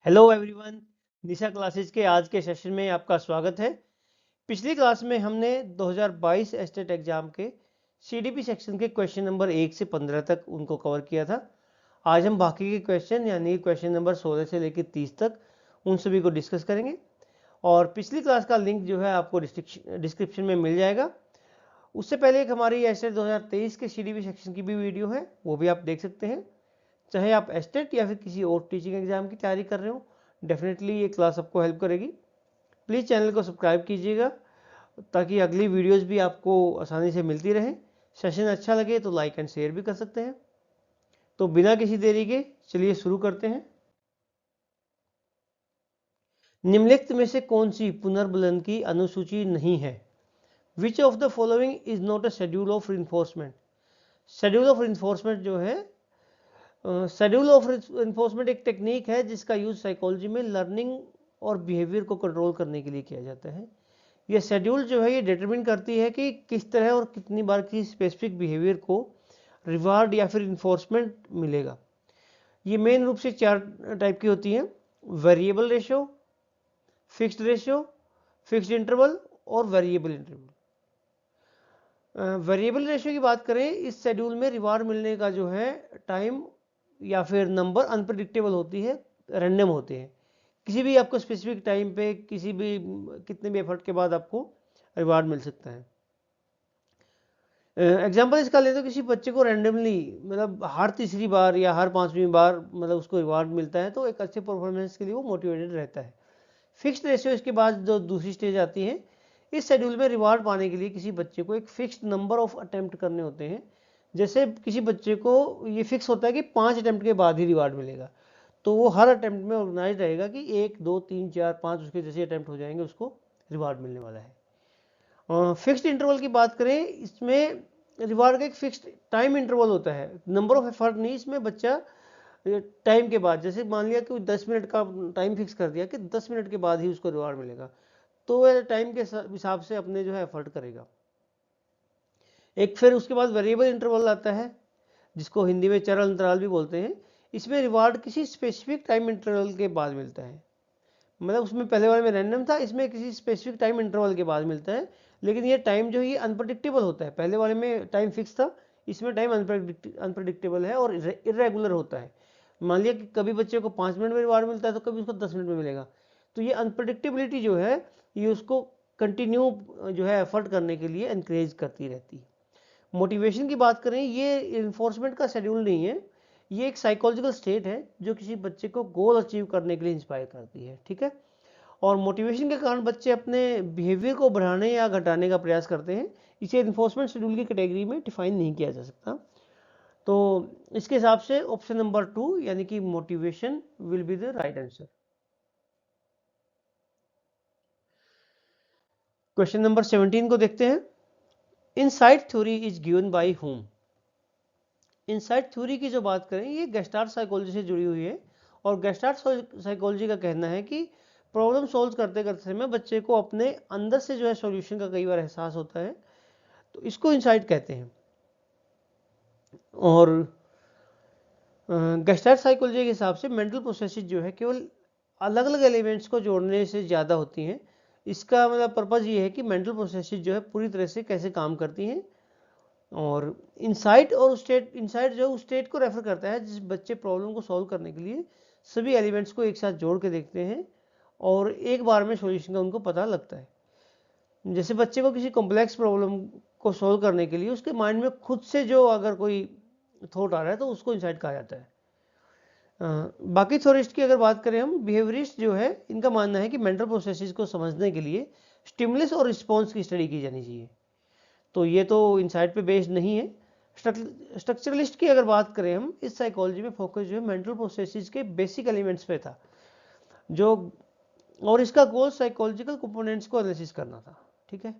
Hello everyone, निशा classes के आज के सेशन में आपका स्वागत है। पिछली क्लास में हमने 2022 एस्टेट एग्जाम के सीडीपी सेक्शन के क्वेश्चन नंबर 1 से 15 तक उनको कवर किया था। आज हम बाकी के क्वेश्चन यानी क्वेश्चन नंबर 16 से लेकर 30 तक उन सभी को डिस्कस करेंगे और पिछली क्लास का लिंक जो है आपको डिस्क्रिप्शन में मिल जाएगा। उससे पहले एक हमारी एस्टेट 2023 के सीडीपी सेक्शन की भी वीडियो है, वो भी आप देख सकते हैं। चाहे आप एस्टेट या फिर किसी और टीचिंग एग्जाम की तैयारी कर रहे हो, डेफिनेटली ये क्लास आपको हेल्प करेगी। प्लीज़ चैनल को सब्सक्राइब कीजिएगा ताकि अगली वीडियोस भी आपको आसानी से मिलती रहे। सेशन अच्छा लगे तो लाइक एंड शेयर भी कर सकते हैं। तो बिना किसी देरी के चलिए शुरू करते हैं। निम्नलिखित में से कौन सी पुनर्बलन की अनुसूची नहीं है? Which of the following is not a schedule of enforcement? Schedule of enforcement जो है, शेड्यूल ऑफ इन्फोर्समेंट एक टेक्निक है जिसका यूज साइकोलॉजी में लर्निंग और बिहेवियर को कंट्रोल करने के लिए किया जाता है। यह शेड्यूल जो है ये डिटरमिन करती है कि किस तरह और कितनी बार किसी स्पेसिफिक बिहेवियर को रिवार्ड या फिर इन्फोर्समेंट मिलेगा। ये मेन रूप से 4 टाइप की होती हैं: variable ratio, fixed ratio, fixed interval और वेरिएबल इंटरवल। वेरिएबल रेशियो की बात करें, इस शेड्यूल में रिवार्ड मिलने का जो है टाइम या फिर नंबर अनप्रिडिक्टेबल होती है, रैंडम होते हैं। किसी भी आपको स्पेसिफिक टाइम पे किसी भी कितने भी एफर्ट के बाद आपको रिवार्ड मिल सकता है। एग्जाम्पल इसका ले तो किसी बच्चे को रैंडमली मतलब हर तीसरी बार या हर 5वीं बार मतलब उसको रिवार्ड मिलता है तो एक अच्छे परफॉर्मेंस के लिए वो मोटिवेटेड रहता है। फिक्स्ड रेशियो इसके बाद जो दूसरी स्टेज आती है, इस शेड्यूल में रिवार्ड पाने के लिए किसी बच्चे को एक फिक्स्ड नंबर ऑफ अटेम्प्ट करने होते हैं। जैसे किसी बच्चे को ये फिक्स होता है कि 5 अटेम्प्ट के बाद ही रिवार्ड मिलेगा, तो वो हर अटेम्प्ट में ऑर्गेनाइज रहेगा कि 1 2 3 4 5 उसके जैसे अटेम्प्ट हो जाएंगे उसको रिवार्ड मिलने वाला है। फिक्स्ड इंटरवल की बात करें, इसमें रिवार्ड का एक फिक्स्ड टाइम इंटरवल होता है, नंबर ऑफ एफर्ट नहीं। इसमें बच्चा टाइम के बाद, जैसे मान लिया कि 10 मिनट का टाइम फिक्स कर दिया कि 10 मिनट के बाद ही उसको रिवार्ड मिलेगा, तो वह टाइम के हिसाब से अपने जो है एफर्ट करेगा। एक फिर उसके बाद वेरिएबल इंटरवल आता है जिसको हिंदी में चरण अंतराल भी बोलते हैं। इसमें रिवार्ड किसी स्पेसिफिक टाइम इंटरवल के बाद मिलता है, मतलब उसमें पहले वाले में रैंडम था, इसमें किसी स्पेसिफिक टाइम इंटरवल के बाद मिलता है। लेकिन ये टाइम जो है ये अनप्रडिक्टेबल होता है, पहले वाले में टाइम फिक्स था, इसमें टाइम अनप्रडिक्टेबल है और इरेगुलर होता है। मान लिया कि कभी बच्चे को 5 मिनट में रिवार्ड मिलता है तो कभी उसको 10 मिनट में मिलेगा। तो ये अनप्रडिक्टेबिलिटी जो है ये उसको कंटिन्यू जो है एफर्ट करने के लिए एनकरेज करती रहती है। मोटिवेशन की बात करें, ये इन्फोर्समेंट का शेड्यूल नहीं है, ये एक साइकोलॉजिकल स्टेट है जो किसी बच्चे को गोल अचीव करने के लिए इंस्पायर करती है। ठीक है, और मोटिवेशन के कारण बच्चे अपने बिहेवियर को बढ़ाने या घटाने का प्रयास करते हैं। इसे इन्फोर्समेंट शेड्यूल की कैटेगरी में डिफाइन नहीं किया जा सकता। तो इसके हिसाब से ऑप्शन नंबर 2 यानी कि motivation will be the right answer. Question number 17 को देखते हैं। Insight theory is given by whom? Insight theory की जो बात करें, ये गेस्टाल्ट साइकोलॉजी से जुड़ी हुई है और गेस्टाल्ट साइकोलॉजी का कहना है कि प्रॉब्लम सॉल्व करते करते समय बच्चे को अपने अंदर से जो है सॉल्यूशन का कई बार एहसास होता है, तो इसको इनसाइट कहते हैं। और गेस्टाल्ट साइकोलॉजी के हिसाब से मेंटल प्रोसेसेस जो है केवल अलग अलग एलिमेंट्स को जोड़ने से ज़्यादा होती हैं। इसका मतलब पर्पज़ ये है कि मेंटल प्रोसेसेस जो है पूरी तरह से कैसे काम करती हैं। और इनसाइट और स्टेट, इनसाइट जो उस स्टेट को रेफर करता है जिस बच्चे प्रॉब्लम को सॉल्व करने के लिए सभी एलिमेंट्स को एक साथ जोड़ के देखते हैं और एक बार में सॉल्यूशन का उनको पता लगता है। जैसे बच्चे को किसी कॉम्प्लेक्स प्रॉब्लम को सॉल्व करने के लिए उसके माइंड में खुद से जो अगर कोई थॉट आ रहा है तो उसको इनसाइट कहा जाता है। बाकी थ्योरिस्ट की अगर बात करें हम, बिहेवियरिस्ट जो है इनका मानना है कि मेंटल प्रोसेसेस को समझने के लिए स्टिमुलस और रिस्पॉन्स की स्टडी की जानी चाहिए। तो ये तो इनसाइट पे बेस्ड नहीं है। स्ट्रक्चरलिस्ट की अगर बात करें हम, इस साइकोलॉजी में फोकस जो है मेंटल प्रोसेसेस के बेसिक एलिमेंट्स पे था जो, और इसका गोल साइकोलॉजिकल कंपोनेंट्स को एनालिसिस करना था। ठीक है,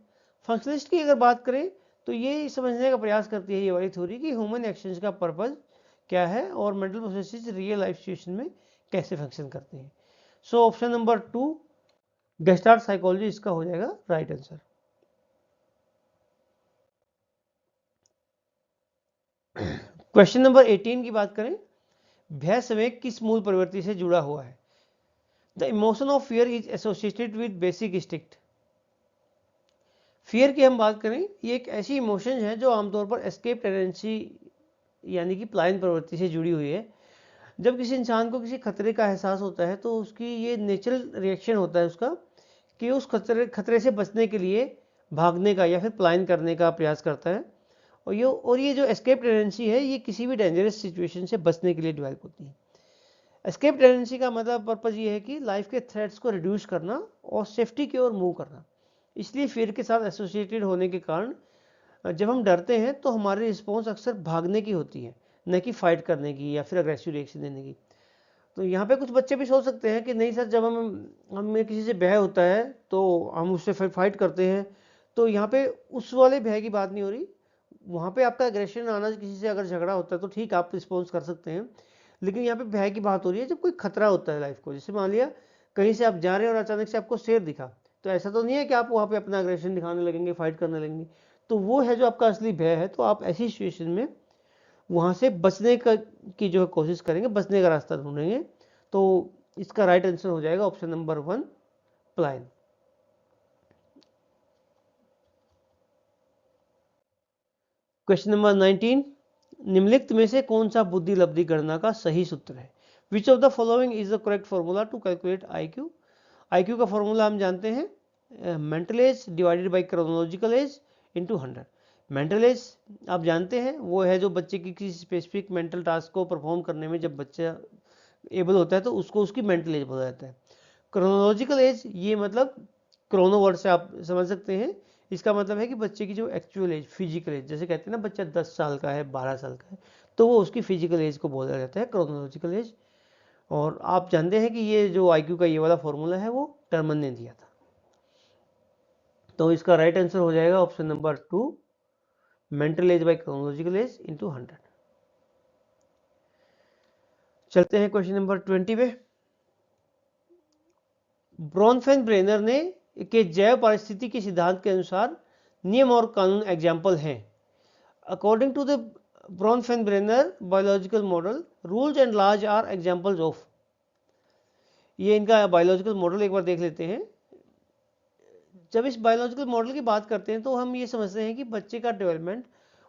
फंक्शनलिस्ट की अगर बात करें तो ये समझने का प्रयास करती है ये वाली थ्योरी कि ह्यूमन एक्शंस का पर्पस क्या है और mental processes real life situation में कैसे फंक्शन करते हैं। सो ऑप्शन नंबर 2 गेस्टाल्ट साइकोलॉजी इसका हो जाएगा राइट आंसर। क्वेश्चन नंबर 18 की बात करें, भय संवेग किस मूल प्रवृत्ति से जुड़ा हुआ है? The emotion of fear is associated with basic instinct. Fear की हम बात करें, ये एक ऐसी इमोशन है जो आमतौर पर एस्केप टेंडेंसी यानी कि पलायन प्रवृत्ति से जुड़ी हुई है। जब किसी इंसान को किसी खतरे का एहसास होता है तो उसकी ये नेचुरल रिएक्शन होता है उसका कि उस खतरे से बचने के लिए भागने का या फिर पलायन करने का प्रयास करता है। और ये जो एस्केप टेंडेंसी है ये किसी भी डेंजरस सिचुएशन से बचने के लिए डेवलप होती है। एस्केप टेंडेंसी का मतलब पर्पज ये है कि लाइफ के थ्रेट्स को रिड्यूस करना और सेफ्टी की ओर मूव करना। इसलिए फियर के साथ एसोसिएटेड होने के कारण जब हम डरते हैं तो हमारी रिस्पॉन्स अक्सर भागने की होती है, न कि फाइट करने की या फिर अग्रेसिव रिएक्शन देने की। तो यहाँ पे कुछ बच्चे भी सोच सकते हैं कि नहीं सर, जब हमें किसी से भय होता है तो हम उससे फिर फाइट करते हैं। तो यहाँ पे उस वाले भय की बात नहीं हो रही। वहाँ पे आपका एग्रेशन आना, किसी से अगर झगड़ा होता है तो ठीक, आप रिस्पॉन्स कर सकते हैं। लेकिन यहाँ पे भय की बात हो रही है जब कोई खतरा होता है लाइफ को। जैसे मान लिया कहीं से आप जा रहे हैं और अचानक से आपको शेर दिखा, तो ऐसा तो नहीं है कि आप वहाँ पे अपना एग्रेशन दिखाने लगेंगे, फाइट करने लगेंगे। तो वो है जो आपका असली भय है। तो आप ऐसी सिचुएशन में वहाँ से बचने की जो कोशिश करेंगे, बचने का रास्ता ढूंढेंगे। तो इसका राइट आंसर हो जाएगा ऑप्शन नंबर 1, पलायन। क्वेश्चन नंबर 19, निम्नलिखित में से कौन सा बुद्धि लब्धि गणना का सही सूत्र है? Which of the following is the correct formula to calculate IQ? IQ का फॉर्मूला हम जानते हैं, mental age divided by chronological age into 100। Mental age आप जानते हैं वो है जो बच्चे की किसी स्पेसिफिक मेंटल टास्क को परफॉर्म करने में जब बच्चा एबल होता है तो उसको उसकी मेंटल एज बोला जाता है। क्रोनोलॉजिकल एज ये मतलब क्रोनो वर्ड से आप समझ सकते हैं, इसका मतलब है कि बच्चे की जो एक्चुअल एज, फिजिकल एज, जैसे कहते हैं ना बच्चा 10 साल का है, 12 साल का है, तो वो उसकी फिजिकल एज को बोला जाता है क्रोनोलॉजिकल एज। और आप जानते हैं कि ये जो IQ का ये वाला फॉर्मूला है वो टर्मन ने दिया था। तो इसका राइट आंसर हो जाएगा option number 2, mental as by chronological age into 100। चलते हैं क्वेश्चन नंबर 20 पे। ब्रॉनफेन-ब्रेनर ने के जैव पारिस्थितिकी के सिद्धांत के अनुसार नियम और कानून एग्जाम्पल हैं। According to the Bronfenbrenner biological model, rules and laws are examples of. ये इनका बायोलॉजिकल मॉडल एक बार देख लेते हैं। जब इस बायोलॉजिकल मॉडल की बात करते हैं तो हम ये समझते हैं कि बच्चे का डेवलपमेंट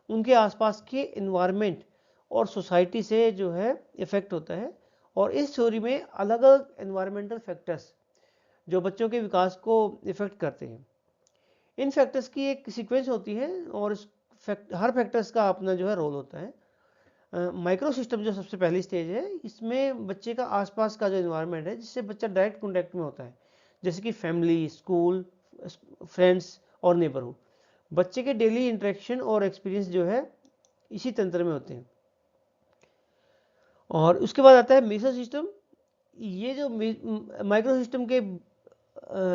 उनके आसपास के इन्वायरमेंट और सोसाइटी से जो है इफेक्ट होता है। और इस थ्योरी में अलग अलग एनवायरमेंटल फैक्टर्स जो बच्चों के विकास को इफेक्ट करते हैं, इन फैक्टर्स की एक सीक्वेंस होती है और हर फैक्टर्स का अपना जो है रोल होता है। माइक्रो सिस्टम जो सबसे पहली स्टेज है, इसमें बच्चे का आसपास का जो इन्वायरमेंट है जिससे बच्चा डायरेक्ट कॉन्टैक्ट में होता है, जैसे कि फैमिली, स्कूल, फ्रेंड्स और नेबरहुड। बच्चे के डेली इंटरेक्शन और एक्सपीरियंस जो है इसी तंत्र में होते हैं। और उसके बाद आता है मेसो सिस्टम। ये जो माइक्रो सिस्टम के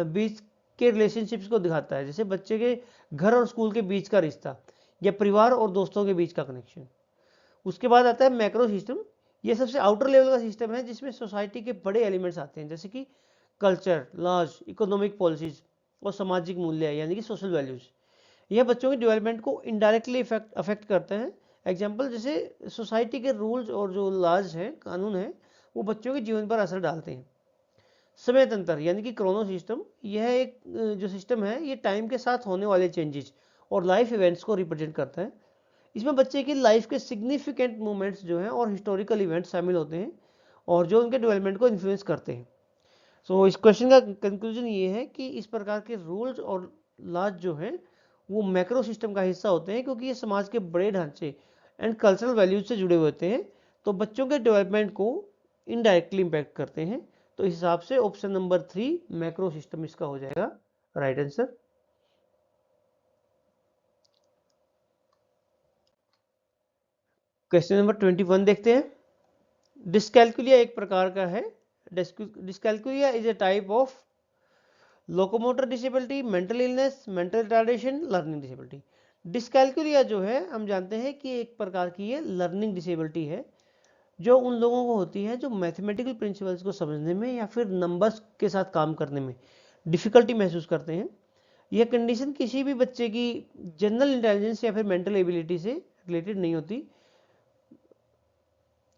बीच के रिलेशनशिप्स को दिखाता है, जैसे बच्चे के घर और स्कूल के बीच का रिश्ता या परिवार और दोस्तों के बीच का कनेक्शन। उसके बाद आता है मैक्रो सिस्टम। ये सबसे आउटर लेवल का सिस्टम है जिसमें सोसाइटी के बड़े एलिमेंट्स आते हैं, जैसे कि कल्चर, लॉज, इकोनॉमिक पॉलिसीज और सामाजिक मूल्य यानी कि सोशल वैल्यूज। यह बच्चों के डेवलपमेंट को इनडायरेक्टली अफेक्ट करते हैं। एग्जाम्पल, जैसे सोसाइटी के रूल्स और जो लॉज हैं, कानून हैं, वो बच्चों के जीवन पर असर डालते हैं। समय तंत्र यानी कि क्रोनो सिस्टम, यह एक जो सिस्टम है ये टाइम के साथ होने वाले चेंजेस और लाइफ इवेंट्स को रिप्रेजेंट करता है। इसमें बच्चे की लाइफ के सिग्निफिकेंट मोमेंट्स जो हैं और हिस्टोरिकल इवेंट्स शामिल होते हैं और जो उनके डेवलपमेंट को इन्फ्लुएंस करते हैं। सो इस क्वेश्चन का कंक्लूजन ये है कि इस प्रकार के रूल्स और लॉज जो हैं वो मैक्रो सिस्टम का हिस्सा होते हैं, क्योंकि ये समाज के बड़े ढांचे एंड कल्चरल वैल्यूज से जुड़े हुए होते हैं, तो बच्चों के डेवलपमेंट को इनडायरेक्टली इम्पैक्ट करते हैं। तो इस हिसाब से ऑप्शन नंबर 3 मैक्रो सिस्टम इसका हो जाएगा राइट आंसर। क्वेश्चन नंबर 21 देखते हैं। डिस्कैल्कुलिया एक प्रकार का है। Dyscalculia is a type of locomotor disability, mental illness, mental retardation, learning disability. Dyscalculia जो है हम जानते हैं कि एक प्रकार की ये लर्निंग डिसेबिलिटी है जो उन लोगों को होती है जो मैथमेटिकल प्रिंसिपल्स को समझने में या फिर नंबर्स के साथ काम करने में डिफिकल्टी महसूस करते हैं। यह कंडीशन किसी भी बच्चे की जनरल इंटेलिजेंस या फिर मेंटल एबिलिटी से रिलेटेड नहीं होती,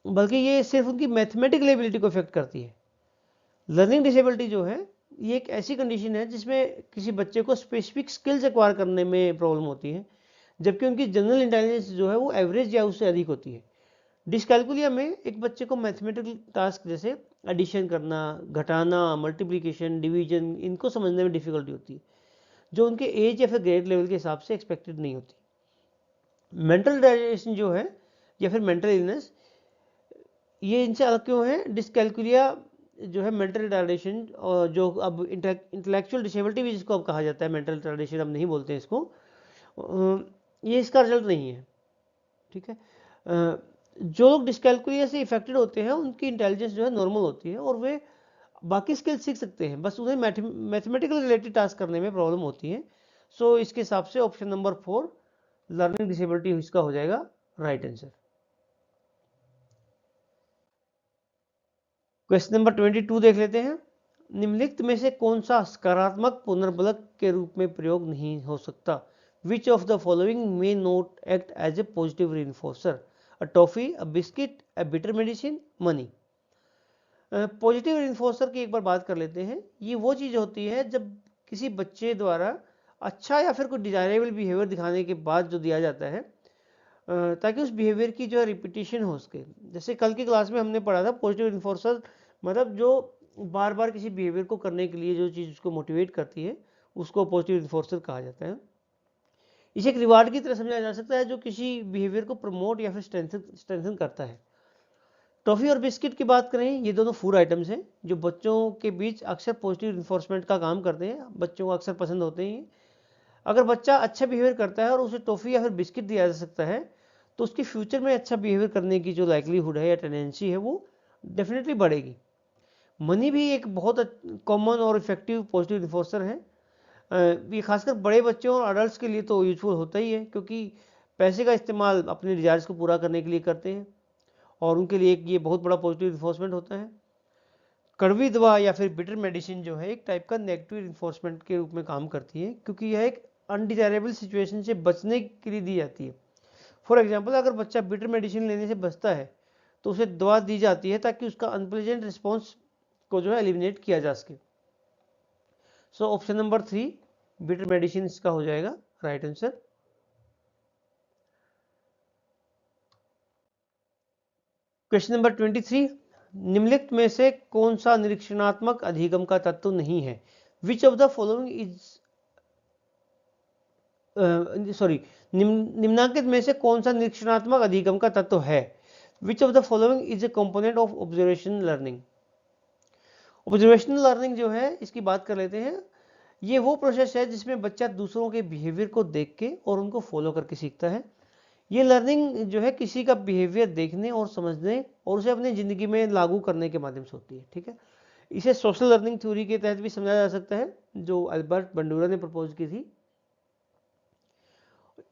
बल्कि ये सिर्फ उनकी मैथमेटिकल एबिलिटी को इफेक्ट करती है। लर्निंग डिसेबिलिटी जो है ये एक ऐसी कंडीशन है जिसमें किसी बच्चे को स्पेसिफिक स्किल्स एक्वायर करने में प्रॉब्लम होती है, जबकि उनकी जनरल इंटेलिजेंस जो है वो एवरेज या उससे अधिक होती है। डिस्कैलकुलिया में एक बच्चे को मैथमेटिकल टास्क जैसे एडिशन करना, घटाना, मल्टीप्लिकेशन, डिवीजन, इनको समझने में डिफिकल्टी होती है, जो उनके एज या फिर ग्रेड लेवल के हिसाब से एक्सपेक्टेड नहीं होती। मेंटल रिटार्डेशन जो है या फिर मेंटल इलनेस, ये इनसे अलग क्यों है? डिस्कैलकुलिया जो है मेंटल रिटार्डेशन, और जो अब इंटेलेक्चुअल डिसेबिलिटी भी जिसको अब कहा जाता है, मेंटल रिटार्डेशन अब नहीं बोलते हैं इसको, ये इसका रिजल्ट नहीं है। ठीक है, जो लोग डिस्कैलकुलिया से इफेक्टेड होते हैं उनकी इंटेलिजेंस जो है नॉर्मल होती है और वे बाकी स्किल सीख सकते हैं, बस उन्हें मैथमेटिकल रिलेटेड टास्क करने में प्रॉब्लम होती है। सो इसके हिसाब से ऑप्शन नंबर 4 लर्निंग डिसेबिलिटी इसका हो जाएगा राइट आंसर। क्वेश्चन नंबर 22 देख लेते हैं। निम्नलिखित में से कौन सा सकारात्मक पुनर्बलक के रूप में प्रयोग नहीं हो सकता? Which of the following may not act as a positive reinforcer? A toffee, a biscuit, a bitter medicine, money. Positive reinforcer की एक बार बात कर लेते हैं। ये वो चीज़ होती है जब किसी बच्चे द्वारा अच्छा या फिर कोई डिजायरेबल बिहेवियर दिखाने के बाद जो दिया जाता है, ताकि उस बिहेवियर की जो है रिपीटिशन हो सके। जैसे कल की क्लास में हमने पढ़ा था पॉजिटिव इन्फोर्सर मतलब जो बार बार किसी बिहेवियर को करने के लिए जो चीज़ उसको मोटिवेट करती है उसको पॉजिटिव इन्फोर्सर कहा जाता है। इसे एक रिवार्ड की तरह समझा जा सकता है जो किसी बिहेवियर को प्रमोट या फिर स्ट्रेंथन करता है। टॉफी और बिस्किट की बात करें, ये दोनों फूड आइटम्स हैं जो बच्चों के बीच अक्सर पॉजिटिव इन्फोर्समेंट का काम करते हैं, बच्चों को अक्सर पसंद होते हैं। अगर बच्चा अच्छा बिहेवियर करता है और उसे टॉफी या फिर बिस्किट दिया जा सकता है तो उसकी फ्यूचर में अच्छा बिहेवियर करने की जो लाइकलीहुड है या टेंडेंसी है वो डेफिनेटली बढ़ेगी। मनी भी एक बहुत कॉमन और इफेक्टिव पॉजिटिव इन्फोर्सर है। ये खासकर बड़े बच्चों और अडल्ट के लिए तो यूजफुल होता ही है, क्योंकि पैसे का इस्तेमाल अपने डिजायर्स को पूरा करने के लिए करते हैं और उनके लिए एक ये बहुत बड़ा पॉजिटिव इन्फोर्समेंट होता है। कड़वी दवा या फिर बिटर मेडिसिन जो है एक टाइप का नेगेटिव इन्फोर्समेंट के रूप में काम करती है, क्योंकि यह एक अनडिजायरेबल सिचुएशन से बचने के लिए दी जाती है। फॉर एग्जाम्पल, अगर बच्चा बिटर मेडिसिन लेने से बचता है तो उसे दवा दी जाती है ताकि उसका अनप्लेजेंट रिस्पॉन्स को जो है एलिमिनेट किया जा सके। सो ऑप्शन नंबर 3 बिटर मेडिसिन इसका हो जाएगा राइट आंसर। क्वेश्चन नंबर 23, निम्नलिखित में से कौन सा निरीक्षणात्मक अधिगम का तत्व नहीं है? Which of the following is निम्नांकित में से कौन सा निरीक्षणात्मक अधिगम का तत्व है? Which of the following is a component of observation learning? Observational learning जो है इसकी बात कर लेते हैं। ये वो प्रोसेस है जिसमें बच्चा दूसरों के बिहेवियर को देख के और उनको फॉलो करके सीखता है। ये लर्निंग जो है किसी का बिहेवियर देखने और समझने और उसे अपनी ज़िंदगी में लागू करने के माध्यम से होती है। ठीक है, इसे सोशल लर्निंग थ्योरी के तहत भी समझा जा सकता है जो अल्बर्ट बंडूरा ने प्रपोज की थी।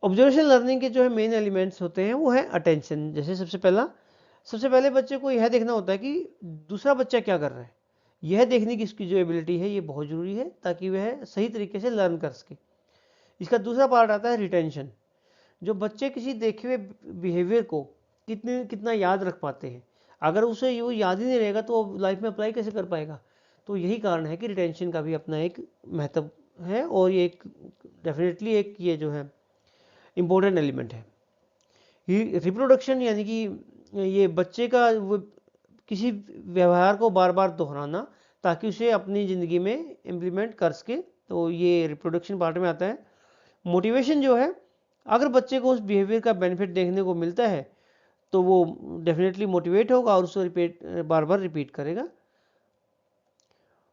ऑब्जर्वेशन लर्निंग के जो है मेन एलिमेंट्स होते हैं वो है अटेंशन। जैसे सबसे पहले बच्चे को यह देखना होता है कि दूसरा बच्चा क्या कर रहा है, यह देखने की इसकी जो एबिलिटी है ये बहुत ज़रूरी है ताकि वह सही तरीके से लर्न कर सके। इसका दूसरा पार्ट आता है रिटेंशन। जो बच्चे किसी देखे हुए बिहेवियर को कितना याद रख पाते हैं, अगर उसे वो याद ही नहीं रहेगा तो वो लाइफ में अप्लाई कैसे कर पाएगा? तो यही कारण है कि रिटेंशन का भी अपना एक महत्व है और ये एक डेफिनेटली एक ये जो है इम्पोर्टेंट एलिमेंट है। रिप्रोडक्शन यानी कि ये बच्चे का वो किसी व्यवहार को बार बार दोहराना ताकि उसे अपनी ज़िंदगी में इम्प्लीमेंट कर सके, तो ये रिप्रोडक्शन पार्ट में आता है। मोटिवेशन जो है, अगर बच्चे को उस बिहेवियर का बेनिफिट देखने को मिलता है तो वो डेफिनेटली मोटिवेट होगा और उसको बार बार रिपीट करेगा।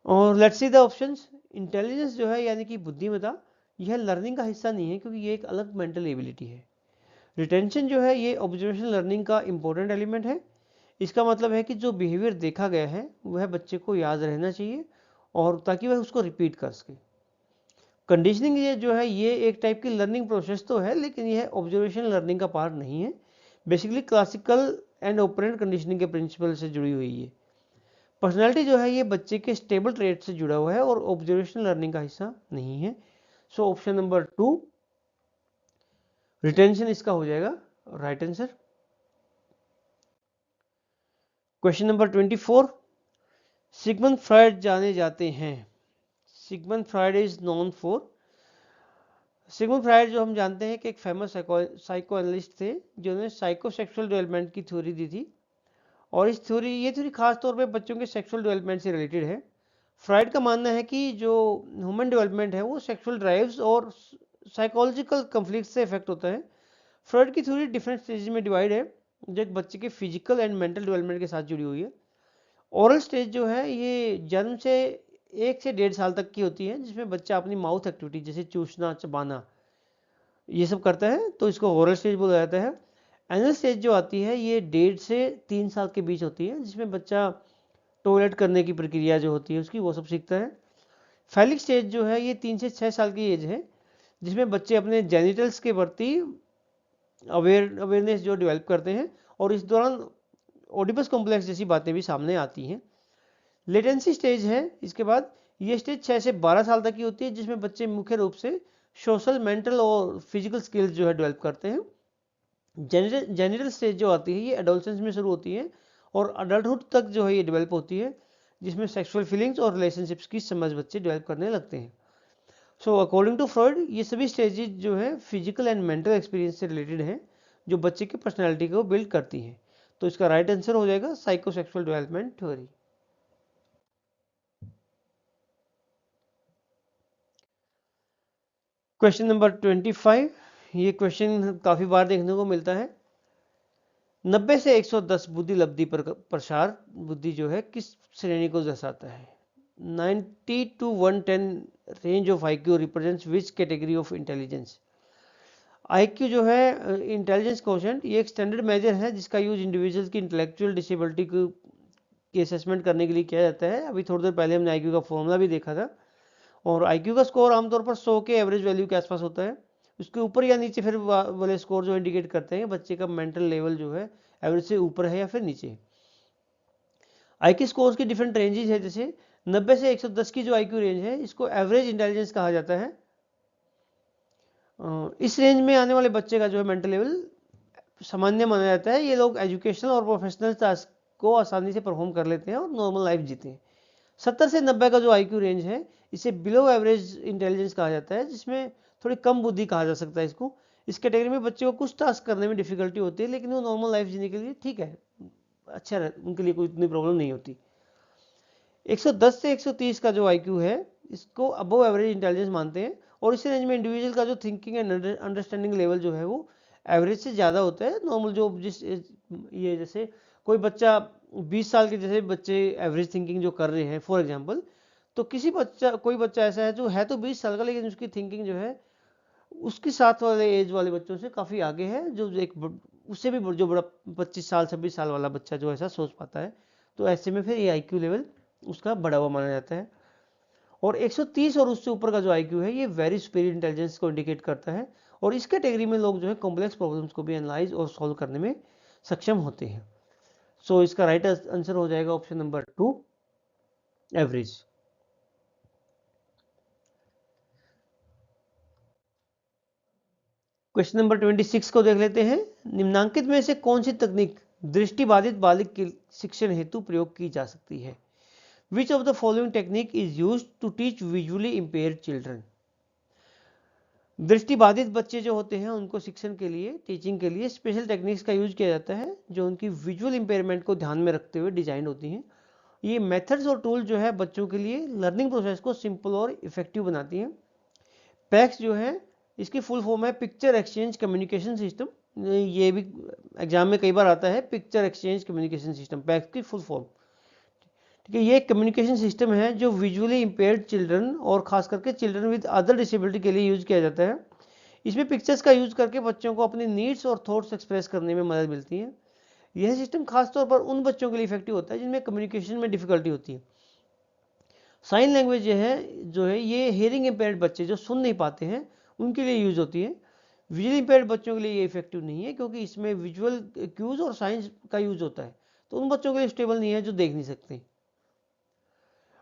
और let's see the options. Intelligence जो है यानी कि बुद्धिमत्ता, यह लर्निंग का हिस्सा नहीं है क्योंकि ये एक अलग मेंटल एबिलिटी है। रिटेंशन जो है ये ऑब्जर्वेशन लर्निंग का इंपॉर्टेंट एलिमेंट है। इसका मतलब है कि जो बिहेवियर देखा गया है वह बच्चे को याद रहना चाहिए और ताकि वह उसको रिपीट कर सके। कंडीशनिंग ये जो है ये एक टाइप की लर्निंग प्रोसेस तो है, लेकिन यह ऑब्जर्वेशन लर्निंग का पार्ट नहीं है। Basically classical and operant conditioning के प्रिंसिपल से जुड़ी हुई है। पर्सनैलिटी जो है ये बच्चे के स्टेबल ट्रेट से जुड़ा हुआ है और ऑब्जर्वेशन लर्निंग का हिस्सा नहीं है। सो ऑप्शन नंबर 2 रिटेंशन इसका हो जाएगा right answer. Question number 24, Sigmund Freud जाने जाते हैं। Sigmund Freud is known for, Sigmund Freud जो हम जानते हैं कि एक फेमस साइको एनालिस्ट थे जिन्होंने साइकोसेक्सुअल डेवलपमेंट की थ्योरी दी थी, और ये थ्योरी खास तौर पे बच्चों के सेक्सुअल डेवलपमेंट से रिलेटेड है। फ्रायड का मानना है कि जो ह्यूमन डेवलपमेंट है वो सेक्सुअल ड्राइव्स और साइकोलॉजिकल कंफ्लिक्ट से इफेक्ट होता है। फ्रायड की थ्योरी डिफरेंट स्टेज में डिवाइड है जो एक बच्चे के फिजिकल एंड मेंटल डेवलपमेंट के साथ जुड़ी हुई है। ओरल स्टेज जो है ये जन्म से 1 से 1.5 साल तक की होती है, जिसमें बच्चा अपनी माउथ एक्टिविटी जैसे चूसना चबाना ये सब करता है, तो इसको ओरल स्टेज बोला जाता है। एनल स्टेज जो आती है ये 1.5 से 3 साल के बीच होती है, जिसमें बच्चा टॉयलेट करने की प्रक्रिया जो होती है उसकी वो सब सीखता है। फैलिक स्टेज जो है ये 3 से 6 साल की एज है, जिसमें बच्चे अपने जेनिटल्स के प्रति अवेयरनेस जो डेवलप करते हैं, और इस दौरान ओडिपस कॉम्प्लेक्स जैसी बातें भी सामने आती हैं। लेटेंसी स्टेज है इसके बाद, ये स्टेज 6 से 12 साल तक की होती है, जिसमें बच्चे मुख्य रूप से सोशल, मेंटल और फिजिकल स्किल्स जो है डेवलप करते हैं। जेनिटल स्टेज जो आती है ये एडोलसेंस में शुरू होती है और अडल्टहुड तक जो है ये डेवलप होती है, जिसमें सेक्सुअल फीलिंग्स और रिलेशनशिप्स की समझ बच्चे डेवलप करने लगते हैं। सो अकॉर्डिंग टू फ्रॉइड ये सभी स्टेजेस जो है फिजिकल एंड मेंटल एक्सपीरियंस से रिलेटेड है, जो बच्चे की पर्सनैलिटी को बिल्ड करती हैं। तो इसका राइट आंसर हो जाएगा psychosexual development theory. Question number 25, ये क्वेश्चन काफी बार देखने को मिलता है। 90 से 110 बुद्धि लब्धि प्रसार बुद्धि जो है किस श्रेणी को दर्शाता है? 90 to 110 range of IQ represents which category of intelligence? IQ जो है इंटेलिजेंस कोशेंट, ये एक स्टैंडर्ड मेजर है जिसका यूज इंडिविजुअल की इंटेलेक्चुअल डिसेबिलिटी की असेसमेंट करने के लिए किया जाता है। अभी थोड़ी देर पहले हमने IQ का फॉर्मूला भी देखा था, और IQ का स्कोर आमतौर पर 100 के एवरेज वैल्यू के आसपास होता है। उसके ऊपर या नीचे फिर वाले स्कोर जो इंडिकेट करते हैं बच्चे का मेंटल लेवल जो है एवरेज से ऊपर है या फिर नीचे। IQ स्कोर्स की डिफरेंट रेंजेस है, जैसे 90 से 110 की जो IQ रेंज है इसको एवरेज इंटेलिजेंस कहा जाता है। इस रेंज में आने वाले बच्चे का जो है मेंटल लेवल सामान्य माना जाता है। ये लोग एजुकेशनल और प्रोफेशनल टास्क को आसानी से परफॉर्म कर लेते हैं और नॉर्मल लाइफ जीते हैं। 70 से 90 का जो IQ रेंज है इसे बिलो एवरेज इंटेलिजेंस कहा जाता है, जिसमें थोड़ी कम बुद्धि कहा जा सकता है इसको। इस कैटेगरी में बच्चे को कुछ टास्क करने में डिफिकल्टी होती है, लेकिन वो नॉर्मल लाइफ जीने के लिए ठीक है, अच्छा है, उनके लिए कोई इतनी प्रॉब्लम नहीं होती। 110 से 130 का जो IQ है इसको अबव एवरेज इंटेलिजेंस मानते हैं, और इस रेंज में इंडिविजुअल का जो थिंकिंग एंड अंडरस्टैंडिंग लेवल जो है वो एवरेज से ज़्यादा होता है। नॉर्मल जो जिस ये जैसे कोई बच्चा 20 साल के जैसे बच्चे एवरेज थिंकिंग जो कर रहे हैं फॉर एग्जांपल, तो कोई बच्चा ऐसा है जो है तो 20 साल का, लेकिन उसकी थिंकिंग जो है उसके साथ वाले एज वाले बच्चों से काफ़ी आगे है, जो एक उससे भी जो बड़ा 25 साल 26 साल वाला बच्चा जो ऐसा सोच पाता है। तो ऐसे में फिर ये IQ लेवल उसका बढ़ा हुआ माना जाता है। और 130 और उससे ऊपर का जो IQ है ये वेरी सुपीरियर इंटेलिजेंस को इंडिकेट करता है, और इस कैटेगरी में लोग जो है कॉम्प्लेक्स प्रॉब्लम्स को भी एनालाइज और सॉल्व करने में सक्षम होते हैं। सो इसका राइट आंसर हो जाएगा option number 2, average. Question number 26 को देख लेते हैं। निम्नांकित में से कौन सी तकनीक दृष्टिबाधित बालक के शिक्षण हेतु प्रयोग की जा सकती है? Which of the following technique is used to teach visually impaired children? दृष्टिबाधित बच्चे जो होते हैं उनको शिक्षण के लिए, टीचिंग के लिए स्पेशल टेक्निक्स का यूज किया जाता है, जो उनकी विजुअल इंपेयरमेंट को ध्यान में रखते हुए डिजाइन होती हैं। ये मेथड्स और टूल जो है बच्चों के लिए लर्निंग प्रोसेस को सिंपल और इफेक्टिव बनाती हैं। पैक्स जो है इसकी फुल फॉर्म है पिक्चर एक्सचेंज कम्युनिकेशन सिस्टम। ये भी एग्जाम में कई बार आता है, picture exchange communication system, PACS की फुल फॉर्म। ठीक है, ये एक कम्युनिकेशन सिस्टम है जो विजुअली इंपेयर्ड चिल्ड्रन और खास करके चिल्ड्रन विद अदर डिसेबिलिटी के लिए यूज किया जाता है। इसमें पिक्चर्स का यूज करके बच्चों को अपनी नीड्स और थॉट्स एक्सप्रेस करने में मदद मिलती है। यह सिस्टम खासतौर पर उन बच्चों के लिए इफेक्टिव होता है जिनमें कम्युनिकेशन में डिफिकल्टी होती है। साइन लैंग्वेज जो है ये हियरिंग इंपेयर्ड बच्चे जो सुन नहीं पाते हैं उनके लिए यूज होती है। विजुअल इंपेयर्ड बच्चों के लिए ये इफेक्टिव नहीं है, क्योंकि इसमें विजुअल क्यूज और साइंस का यूज होता है, तो उन बच्चों के लिए स्टेबल नहीं है जो देख नहीं सकते।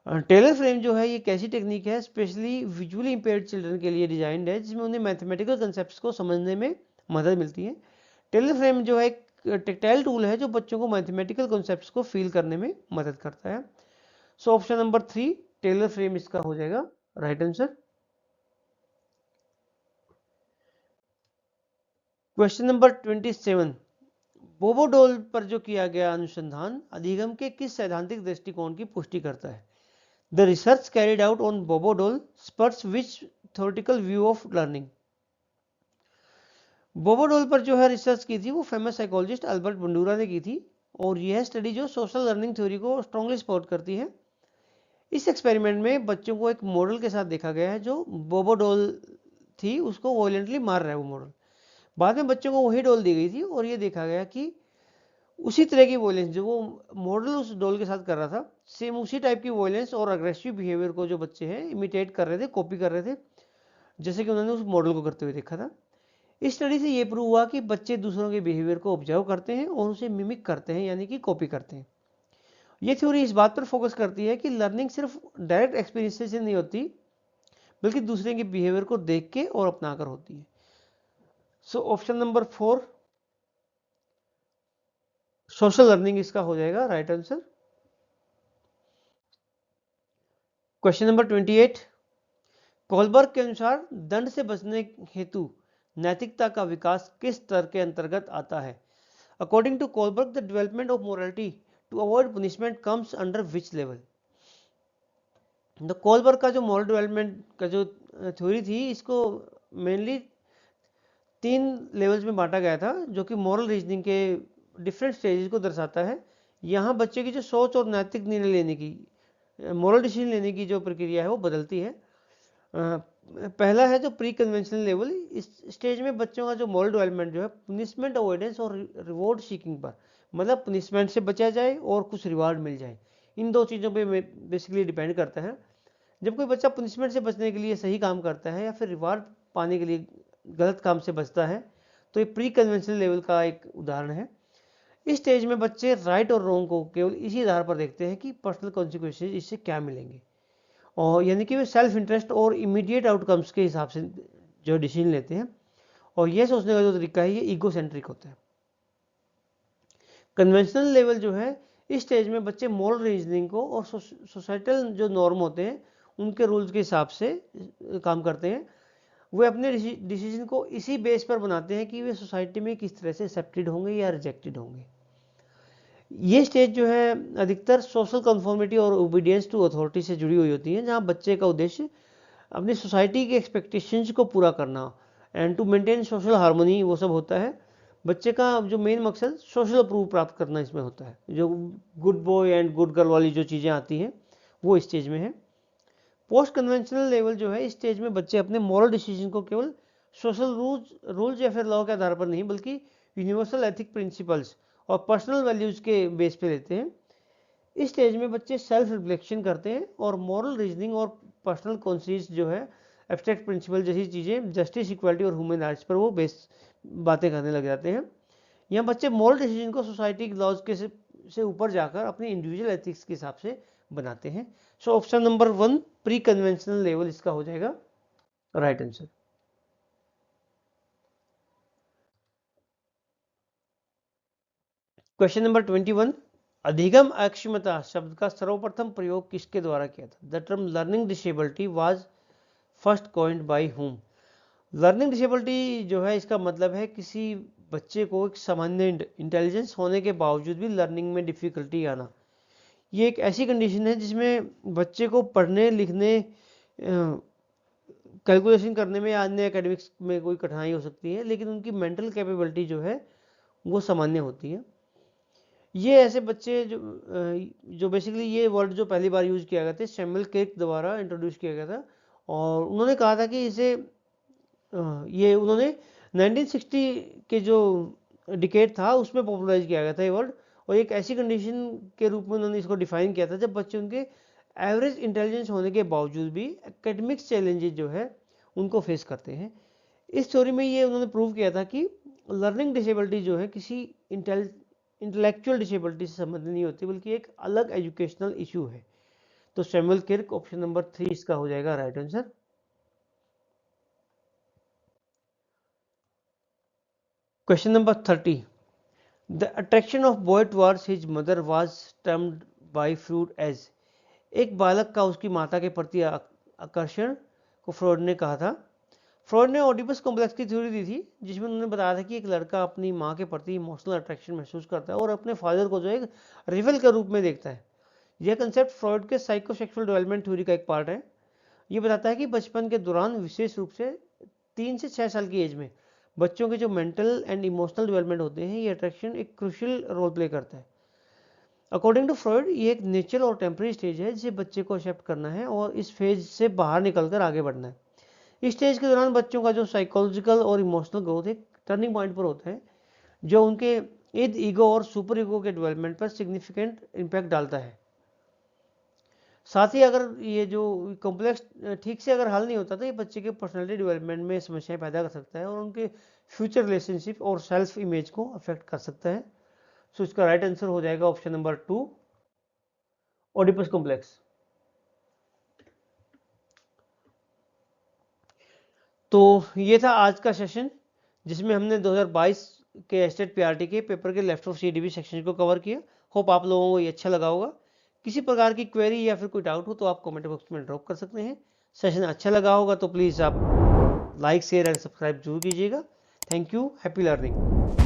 टेलर फ्रेम जो है ये कैसी टेक्निक है, स्पेशली विजुअली इंपेयर्ड चिल्ड्रन के लिए डिजाइंड है, जिसमें उन्हें मैथमेटिकल कंसेप्ट्स को समझने में मदद मिलती है। टेलर फ्रेम जो है एक टेक्टाइल टूल है जो बच्चों को मैथमेटिकल कॉन्सेप्ट्स को फील करने में मदद करता है। So option number 3 tailor frame इसका हो जाएगा right answer. Question number 27, Bobo doll पर जो किया गया अनुसंधान अधिगम के किस सैद्धांतिक दृष्टिकोण की पुष्टि करता है? The research carried out on Bobo doll experiments which theoretical view of learning. Bobo doll पर जो है रिसर्च की थी वो फेमस साइकोलॉजिस्ट अल्बर्ट बंडूरा ने की थी, और यह स्टडी जो सोशल लर्निंग थ्योरी को स्ट्रांगली सपोर्ट करती है। इस एक्सपेरिमेंट में बच्चों को एक मॉडल के साथ देखा गया है जो बोबोडोल थी उसको वॉयलेंटली मार रहा है वो मॉडल। बाद में बच्चों को वही डोल दी गई थी और ये देखा गया कि उसी तरह की वॉयलेंस जो वो मॉडल उस डोल के साथ कर रहा था, सेम उसी टाइप की वॉयलेंस और अग्रेसिव बिहेवियर को जो बच्चे हैं इमिटेट कर रहे थे, कॉपी कर रहे थे, जैसे कि उन्होंने उस मॉडल को करते हुए देखा था। इस स्टडी से ये प्रूव हुआ कि बच्चे दूसरों के बिहेवियर को ऑब्जर्व करते हैं और उसे मिमिक करते हैं, यानी कि कॉपी करते हैं। ये थ्योरी इस बात पर फोकस करती है कि लर्निंग सिर्फ डायरेक्ट एक्सपीरियंस से नहीं होती, बल्कि दूसरे के बिहेवियर को देख के और अपनाकर होती है। So option number 4 social learning इसका हो जाएगा right answer. Question number 28, Kohlberg के अनुसार दंड से बचने हेतु नैतिकता का विकास किस स्तर के अंतर्गत आता है? According to Kohlberg the development of morality to avoid punishment comes under which level? The Kohlberg का जो मॉरल डेवलपमेंट का जो थ्योरी थी इसको मेनली 3 लेवल्स में बांटा गया था, जो कि मॉरल रीजनिंग के डिफरेंट स्टेजेस को दर्शाता है। यहाँ बच्चे की जो सोच और नैतिक निर्णय लेने की, मॉरल डिसीजन लेने की जो प्रक्रिया है वो बदलती है। पहला है जो प्री कन्वेंशनल लेवल। इस स्टेज में बच्चों का जो मॉरल डेवलपमेंट जो है पनिशमेंट अवॉइडेंस और रिवॉर्ड सीकिंग पर, मतलब पनिशमेंट से बचा जाए और कुछ रिवार्ड मिल जाए, इन दो चीज़ों पे बेसिकली डिपेंड करता है। जब कोई बच्चा पनिशमेंट से बचने के लिए सही काम करता है या फिर रिवार्ड पाने के लिए गलत काम से बचता है, तो ये प्री कन्वेंशनल लेवल का एक उदाहरण है। इस स्टेज में बच्चे राइट और रॉन्ग को केवल इसी आधार पर देखते हैं कि पर्सनल कॉन्सिक्वेंसेज इससे क्या मिलेंगे, और यानी कि वे सेल्फ इंटरेस्ट और इमीडिएट आउटकम्स के हिसाब से जो डिसीजन लेते हैं, और यह सोचने का जो तरीका है ये ईगो सेंट्रिक होता है। कन्वेंशनल लेवल जो है इस स्टेज में बच्चे मॉरल रीजनिंग को और सोसाइटल जो नॉर्म होते हैं उनके रूल्स के हिसाब से काम करते हैं। वे अपने डिसीजन को इसी बेस पर बनाते हैं कि वे सोसाइटी में किस तरह से एक्सेप्टेड होंगे या रिजेक्टेड होंगे। ये स्टेज जो है अधिकतर सोशल कन्फॉर्मिटी और ओबीडियंस टू अथॉरिटी से जुड़ी हुई होती है, जहाँ बच्चे का उद्देश्य अपनी सोसाइटी के एक्सपेक्टेशंस को पूरा करना and to maintain social harmony वो सब होता है। बच्चे का जो मेन मकसद सोशल अप्रूव प्राप्त करना इसमें होता है। जो good boy and good girl वाली जो चीज़ें आती हैं वो इस स्टेज में है। पोस्ट कन्वेंशनल लेवल जो है इस स्टेज में बच्चे अपने मॉरल डिसीजन को केवल सोशल रूल्स या फिर लॉ के आधार पर नहीं, बल्कि यूनिवर्सल एथिक प्रिंसिपल्स और पर्सनल वैल्यूज के बेस पे लेते हैं। इस स्टेज में बच्चे सेल्फ रिफ्लेक्शन करते हैं और मॉरल रीजनिंग और पर्सनल कॉन्शियस जो है एब्स्ट्रैक्ट प्रिंसिपल जैसी चीज़ें, जस्टिस, इक्वालिटी और ह्यूमन राइट्स पर वो बेस बातें करने लग जाते हैं। यहाँ बच्चे मॉरल डिसीजन को सोसाइटी के लॉज के से ऊपर जाकर अपने इंडिविजुअल एथिक्स के हिसाब से बनाते हैं। सो option number 1 pre conventional level इसका हो जाएगा राइट आंसर। क्वेश्चन नंबर 21, अधिगम अक्षमता शब्द का सर्वप्रथम प्रयोग किसके द्वारा किया था? The term learning disability was first coined by whom? Learning disability जो है इसका मतलब है किसी बच्चे को एक सामान्य इंटेलिजेंस होने के बावजूद भी लर्निंग में डिफिकल्टी आना। ये एक ऐसी कंडीशन है जिसमें बच्चे को पढ़ने लिखने कैलकुलेशन करने में या अन्य एकेडमिक्स में कोई कठिनाई हो सकती है, लेकिन उनकी मेंटल कैपेबिलिटी जो है वो सामान्य होती है। ये ऐसे बच्चे जो बेसिकली ये वर्ड जो पहली बार यूज किया गया था सैमुअल क्लिक द्वारा इंट्रोड्यूस किया गया था, और उन्होंने कहा था कि इसे ये उन्होंने 1960 के जो डिकेड था उसमें पॉपुलराइज किया गया था ये वर्ड, और एक ऐसी कंडीशन के रूप में उन्होंने इसको डिफाइन किया था जब बच्चे उनके एवरेज इंटेलिजेंस होने के बावजूद भी एकेडमिक्स चैलेंजेस जो है उनको फेस करते हैं। इस थ्योरी में ये उन्होंने प्रूव किया था कि लर्निंग डिसेबिलिटी जो है किसी इंटेलेक्चुअल डिसेबिलिटी से संबंधित नहीं होती, बल्कि एक अलग एजुकेशनल इशू है। तो सैमुअल किर्क ऑप्शन नंबर 3 इसका हो जाएगा right answer. Question number 30, the attraction of boy towards his mother was termed by Freud as एक बालक का उसकी माता के प्रति आकर्षण को फ्रॉइड ने कहा था। फ्रॉइड ने ओडिपस कॉम्प्लेक्स की थ्योरी दी थी, जिसमें उन्होंने बताया था कि एक लड़का अपनी माँ के प्रति इमोशनल अट्रैक्शन महसूस करता है और अपने फादर को जो एक रिवल के रूप में देखता है। यह कंसेप्ट फ्रॉइड के साइकोसेक्सुअल डेवलपमेंट थ्योरी का एक पार्ट है। ये बताता है कि बचपन के दौरान, विशेष रूप से 3 से 6 साल की एज में, बच्चों के जो मेंटल एंड इमोशनल डेवलपमेंट होते हैं, ये अट्रैक्शन एक क्रूशियल रोल प्ले करता है। अकॉर्डिंग टू फ्रॉइड, ये एक नेचुरल और टेम्पररी स्टेज है जिसे बच्चे को एक्सेप्ट करना है और इस फेज से बाहर निकलकर आगे बढ़ना है। इस स्टेज के दौरान बच्चों का जो साइकोलॉजिकल और इमोशनल ग्रोथ एक टर्निंग पॉइंट पर होता है, जो उनके इद ईगो और सुपर ईगो के डेवलपमेंट पर सिग्निफिकेंट इम्पैक्ट डालता है। साथ ही अगर ये जो कॉम्प्लेक्स ठीक से अगर हल नहीं होता तो ये बच्चे के पर्सनालिटी डेवलपमेंट में समस्याएं पैदा कर सकता है और उनके फ्यूचर रिलेशनशिप और सेल्फ इमेज को अफेक्ट कर सकता है। सो इसका राइट आंसर हो जाएगा ऑप्शन नंबर 2, ओडिपस कॉम्प्लेक्स। तो ये था आज का सेशन, जिसमें हमने 2022 के एस्टेट पीआरटी के पेपर के लेफ्ट ऑफ सीडीबी सेक्शन को कवर किया। होप आप लोगों को ये अच्छा लगा होगा। किसी प्रकार की क्वेरी या फिर कोई डाउट हो तो आप कमेंट बॉक्स में ड्रॉप कर सकते हैं। सेशन अच्छा लगा होगा तो प्लीज़ आप लाइक, शेयर एंड सब्सक्राइब जरूर कीजिएगा। Thank you, happy learning.